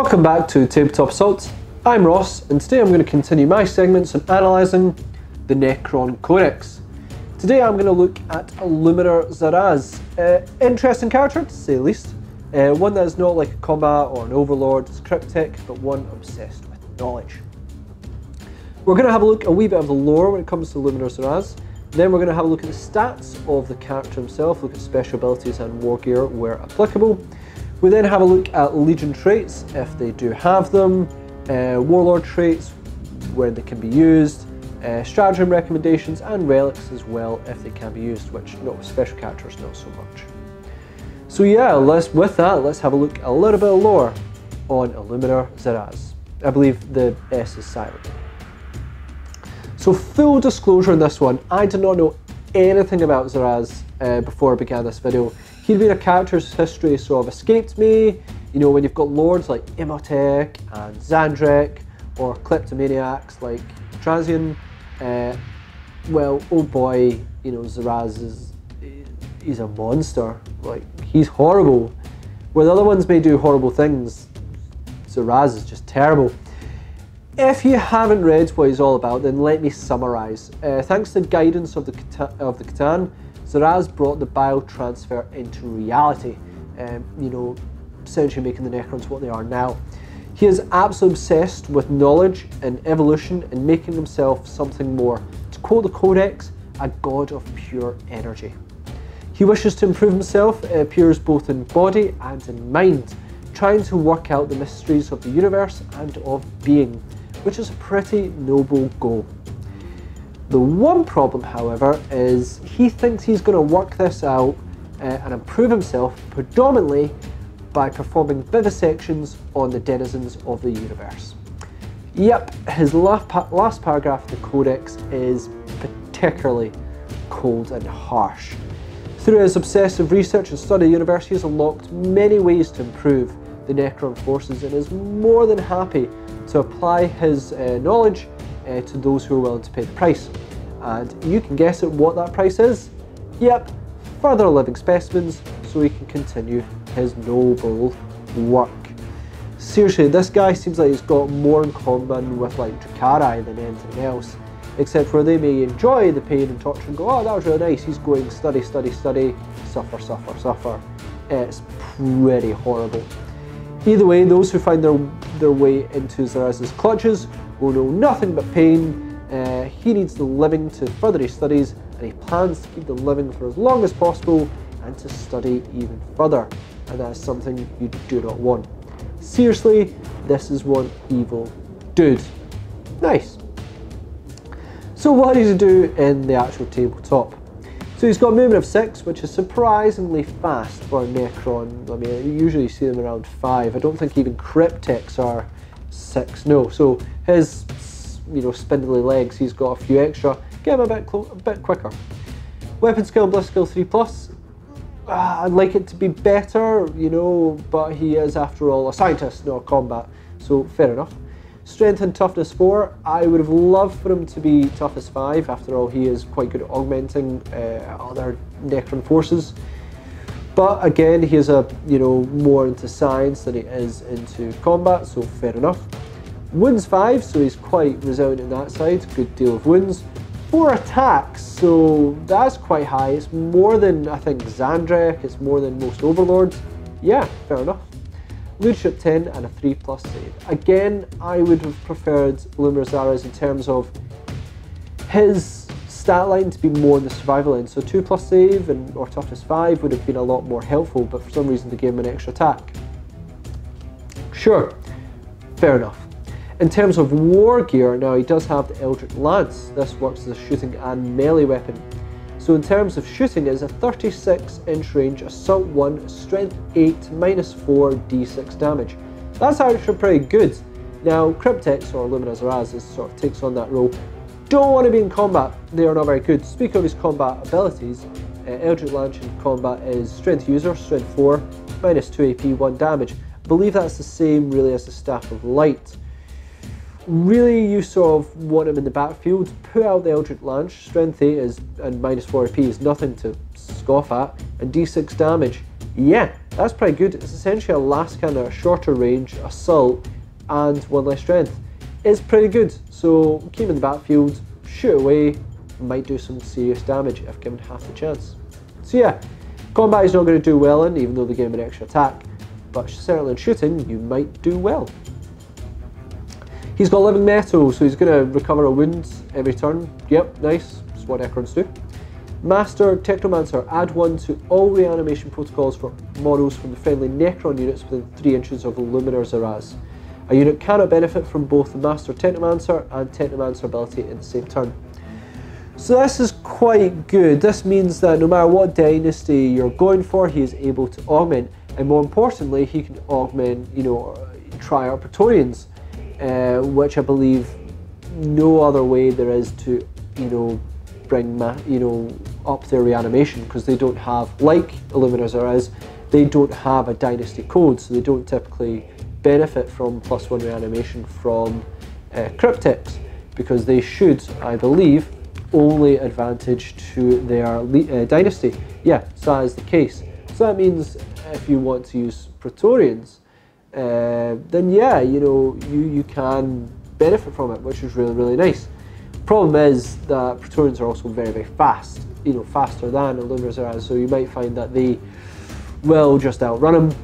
Welcome back to Tabletop Assault. I'm Ross, and today I'm going to continue my segments on analysing the Necron Codex. Today I'm going to look at Illuminor Szeras. Interesting character, to say the least. One that is not like a combat or an overlord, it's cryptic, but one obsessed with knowledge. We're going to have a look a wee bit of the lore when it comes to Illuminor Szeras. Then we're going to have a look at the stats of the character himself, look at special abilities and wargear where applicable. We then have a look at Legion traits, if they do have them, Warlord traits, where they can be used, Stratagem recommendations, and relics as well, if they can be used, which with special characters not so much. So yeah, let's have a look a little bit of lore on Illuminor Szeras. I believe the S is silent. So full disclosure on this one, I did not know anything about Szeras before I began this video. He'd been a character's history sort of escaped me. You know, when you've got lords like Imhotep and Szarekh, or kleptomaniacs like Trazian, well, oh boy, you know, Szeras he's a monster. Like, he's horrible. Where the other ones may do horrible things, Szeras is just terrible. If you haven't read what he's all about, then let me summarise. Thanks to the guidance of the Catan, Szeras brought the biotransfer into reality, you know, essentially making the Necrons what they are now. He is absolutely obsessed with knowledge and evolution and making himself something more. To quote the Codex, a god of pure energy. He wishes to improve himself, it appears both in body and in mind, trying to work out the mysteries of the universe and of being, which is a pretty noble goal. The one problem, however, is he thinks he's going to work this out and improve himself predominantly by performing vivisections on the denizens of the universe. Yep, his last paragraph of the Codex is particularly cold and harsh. Through his obsessive research and study of the universe, he has unlocked many ways to improve the Necron forces and is more than happy to apply his knowledge to those who are willing to pay the price. And you can guess at what that price is? Yep, further living specimens so he can continue his noble work. Seriously, this guy seems like he's got more in common with like Drakari than anything else, except where they may enjoy the pain and torture and go, oh, that was really nice, he's going study, study, study, suffer, suffer, suffer. It's pretty horrible. Either way, those who find their way into Szeras' clutches will know nothing but pain. He needs the living to further his studies, and he plans to keep the living for as long as possible and to study even further, and that is something you do not want. Seriously, this is one evil dude. Nice. So what does he do in the actual tabletop? So he's got a movement of 6, which is surprisingly fast for a Necron. I mean, you usually see them around 5. I don't think even cryptics are 6. No, so his, you know, spindly legs, he's got a few extra. Get him a bit quicker. Weapon skill and ballistic skill 3+. I'd like it to be better, you know, but he is, after all, a scientist, not a combat. So fair enough. Strength and toughness 4. I would have loved for him to be toughness 5. After all, he is quite good at augmenting other Necron forces. But again, he is more into science than he is into combat, so fair enough. Wounds 5, so he's quite resilient in that side. Good deal of wounds. 4 attacks, so that's quite high. It's more than, I think, Szarekh. It's more than most overlords. Yeah, fair enough. Leadership 10 and a 3+ save. Again, I would have preferred Illuminor Szeras in terms of his stat line to be more in the survival end. So 2+ save or toughness 5 would have been a lot more helpful, but for some reason they gave him an extra attack. Sure, fair enough. In terms of wargear, now he does have the Eldritch Lance. This works as a shooting and melee weapon. So in terms of shooting, it is a 36-inch range, assault 1, strength 8, -4 d6 damage. That's actually pretty good. Now, cryptics, or Illuminor Szeras, sort of takes on that role. Don't want to be in combat, they are not very good. Speaking of his combat abilities, Eldritch Lance in combat is strength user, strength 4, -2 AP, 1 damage. I believe that's the same really as the Staff of Light. Really, you sort of want him in the battlefield, put out the Eldritch Lance, strength 8 and -4 AP is nothing to scoff at, and d6 damage, yeah, That's pretty good. It's essentially a last cannon, a shorter range, assault, and 1 less strength. It's pretty good, so keep him in the battlefield, shoot away, might do some serious damage if given half the chance. So yeah, combat is not going to do well in, even though they give him an extra attack, but certainly in shooting, you might do well. He's got living metal, so he's going to recover a wound every turn. Yep, nice, that's what Necrons do. Master Technomancer, add 1 to all reanimation protocols for models from the friendly Necron units within 3 inches of Illuminor Szeras. A unit cannot benefit from both the Master Technomancer and Technomancer ability in the same turn. So this is quite good. This means that no matter what dynasty you're going for, he is able to augment, and more importantly, he can augment, Triarch Praetorians, which I believe no other way there is to, bring, up their reanimation, because they don't have, like Illuminor Szeras, they don't have a dynasty code, so they don't typically benefit from +1 reanimation from cryptics, because they should, I believe, only advantage to their dynasty. Yeah, so that is the case. So that means if you want to use Praetorians, then yeah, you can benefit from it, which is really, really nice. Problem is that Praetorians are also very, very fast, faster than Illuminor Szeras, so you might find that they will just outrun him,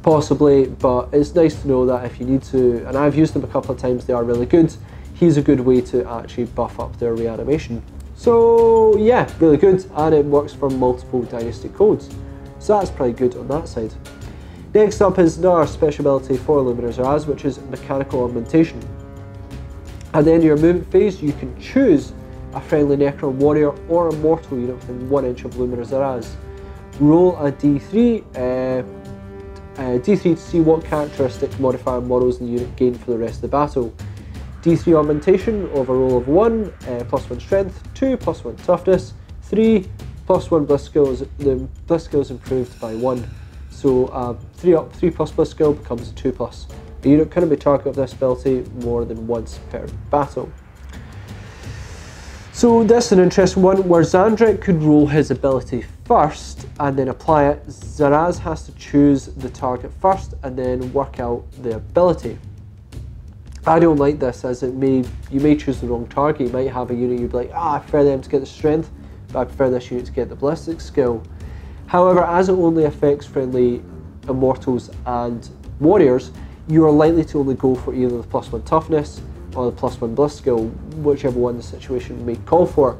possibly, but it's nice to know that if you need to, and I've used them a couple of times, they are really good. He's a good way to actually buff up their reanimation. So yeah, really good, and it works for multiple dynasty codes. So that's pretty good on that side. Next up is another special ability for Illuminor Szeras, which is mechanical augmentation. At the end of your movement phase, you can choose a friendly Necron warrior or a mortal unit within 1 inch of Illuminor Szeras. Roll a d3, d3 to see what characteristic modifier models in the unit gain for the rest of the battle. D3 augmentation of a roll of 1, +1 strength, 2 +1 toughness, 3 +1 bliss skills. The bliss skill is improved by 1. So 3 plus bliss skill becomes a 2+. A unit couldn't be target of this ability more than once per battle. So this is an interesting one, where Szarekh could roll his ability first and then apply it. Szeras has to choose the target first and then work out the ability. I don't like this, as you may choose the wrong target. You might have a unit you'd be like, I prefer them to get the strength, but I prefer this unit to get the ballistic skill. However, as it only affects friendly immortals and warriors, you are likely to only go for either the +1 toughness or the +1 bliss skill, whichever one the situation may call for.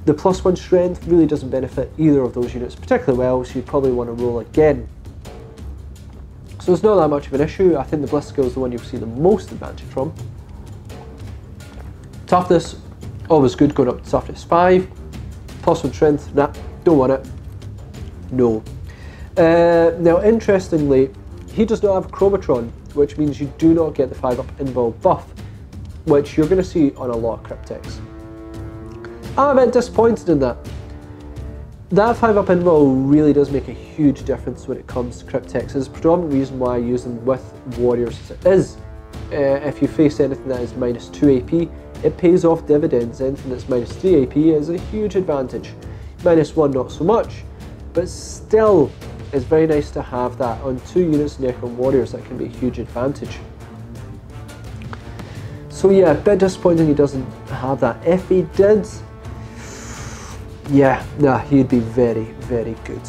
The +1 strength really doesn't benefit either of those units particularly well, so you'd probably want to roll again. So it's not that much of an issue. I think the bliss skill is the one you'll see the most advantage from. Toughness, always good, going up to toughness 5. +1 strength, nah, don't want it. No. Now interestingly, he does not have a Chromatron, which means you do not get the 5-up invul buff, which you're going to see on a lot of cryptics. I'm a bit disappointed in that. That 5-up invul really does make a huge difference when it comes to cryptics. It's the predominant reason why I use them with warriors as it is. If you face anything that is -2 AP, it pays off dividends. Anything that's -3 AP is a huge advantage. -1 not so much, but still it's very nice to have that on 2 units of Necron warriors. That can be a huge advantage. So yeah, a bit disappointing he doesn't have that. If he did, yeah, nah, he'd be very, very good.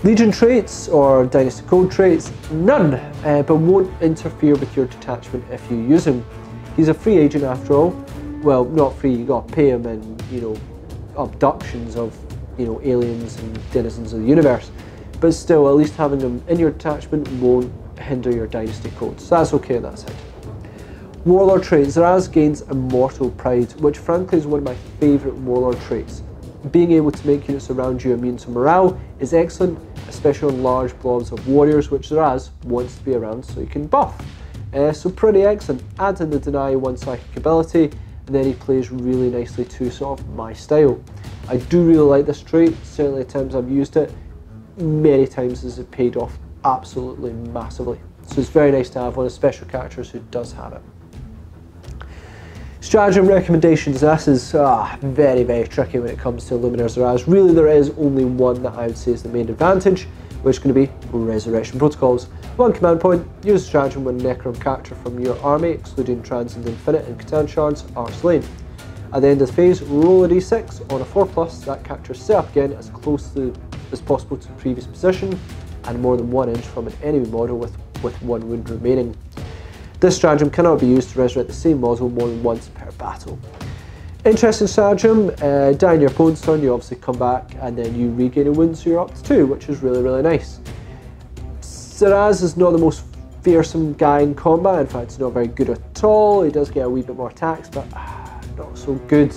Legion traits or Dynasty Code traits, none, but won't interfere with your detachment if you use him. He's a free agent after all. Well, not free, you gotta pay him in, abductions of, aliens and denizens of the universe. But still, at least having him in your detachment won't hinder your Dynasty Code, so that's okay on that side. Warlord traits. Szeras gains Immortal Pride, which frankly is one of my favourite Warlord traits. Being able to make units around you immune to morale is excellent, especially on large blobs of warriors, which Szeras wants to be around so you can buff. So pretty excellent. Add in the deny 1 psychic ability, and then he plays really nicely to sort of my style. I do really like this trait. Certainly at times I've used it, many times has it paid off absolutely massively. So it's very nice to have one of the special characters who does have it. Stratagem recommendations. This is very, very tricky when it comes to Illuminor Szeras. Really, there is only one that I would say is the main advantage, which is going to be Resurrection Protocols. One command point, use Stratagem when a Necron character from your army, excluding Transcend Infinite and Catan shards, are slain. At the end of the phase, roll a d6 on a 4+, that character is set up again as close as possible to the previous position and more than 1 inch from an enemy model with 1 wound remaining. This stratagem cannot be used to resurrect the same model more than once per battle. Interesting stratagem, die in your opponent's turn, you obviously come back and then you regain a wound, so you're up to 2, which is really, really nice. Szeras is not the most fearsome guy in combat, in fact he's not very good at all. He does get a wee bit more attacks, but not so good.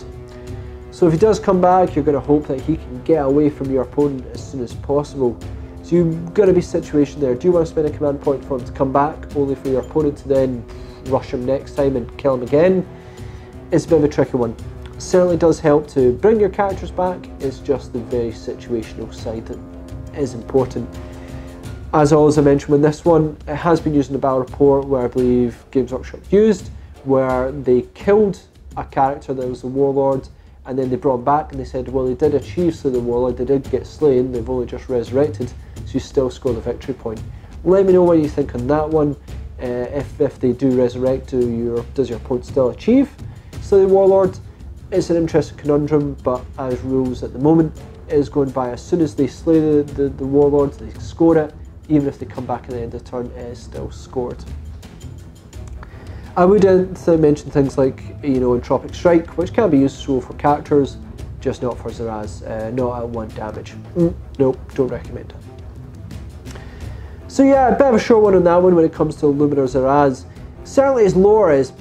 So if he does come back, you're going to hope that he can get away from your opponent as soon as possible. So you've got to be situated there. Do you want to spend a command point for him to come back, only for your opponent to then rush him next time and kill him again? It's a bit of a tricky one. Certainly does help to bring your characters back, it's just the very situational side that is important. As always, I mentioned with this one, it has been used in the battle report where I believe Games Workshop used, where they killed a character that was the warlord, and then they brought him back and they said, well, they did achieve so the warlord, they did get slain, they've only just resurrected, so you still score the victory point. Let me know what you think on that one. If they do resurrect, does your opponent still achieve slay the warlord? It's an interesting conundrum, but as rules at the moment is going by as soon as they slay the warlord, they score it. Even if they come back at the end of the turn, it is still scored. I would mention things like, Entropic Strike, which can be useful for characters, just not for Szeras, not at 1 damage. Nope, don't recommend it. So yeah, a bit of a short one on that one when it comes to Illuminor Szeras. Certainly his lore is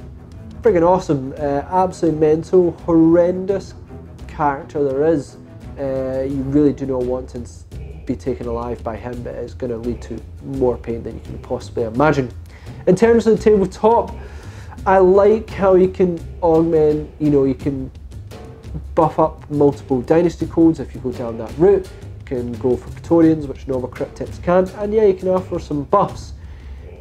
friggin' awesome, absolutely mental, horrendous character there is. You really do not want to be taken alive by him, but it's going to lead to more pain than you can possibly imagine. In terms of the tabletop, I like how you can augment, you can buff up multiple dynasty codes if you go down that route. You can go for Praetorians, which normal cryptics can't, and yeah, you can offer some buffs.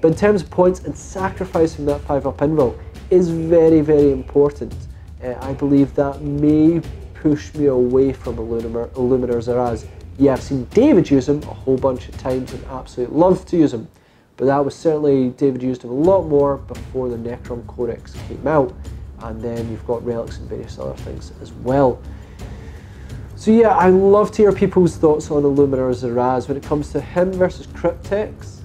But in terms of points and sacrificing that 5-up invul is very, very important. I believe that may push me away from Illuminor Szeras. Yeah, I've seen David use him a whole bunch of times and absolutely love to use him. But that was certainly, David used him a lot more before the Necrons Codex came out. And then you've got relics and various other things as well. So yeah, I love to hear people's thoughts on Illuminor Szeras. When it comes to him versus cryptics,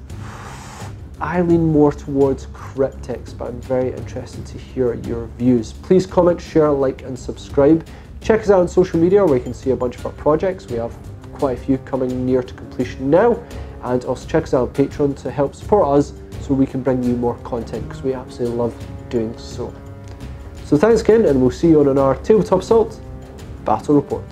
I lean more towards cryptics, but I'm very interested to hear your views. Please comment, share, like and subscribe. Check us out on social media where you can see a bunch of our projects. We have quite a few coming near to completion now, and also check us out on Patreon to help support us so we can bring you more content, because we absolutely love doing so. So thanks again, and we'll see you on our Tabletop Assault Battle Report.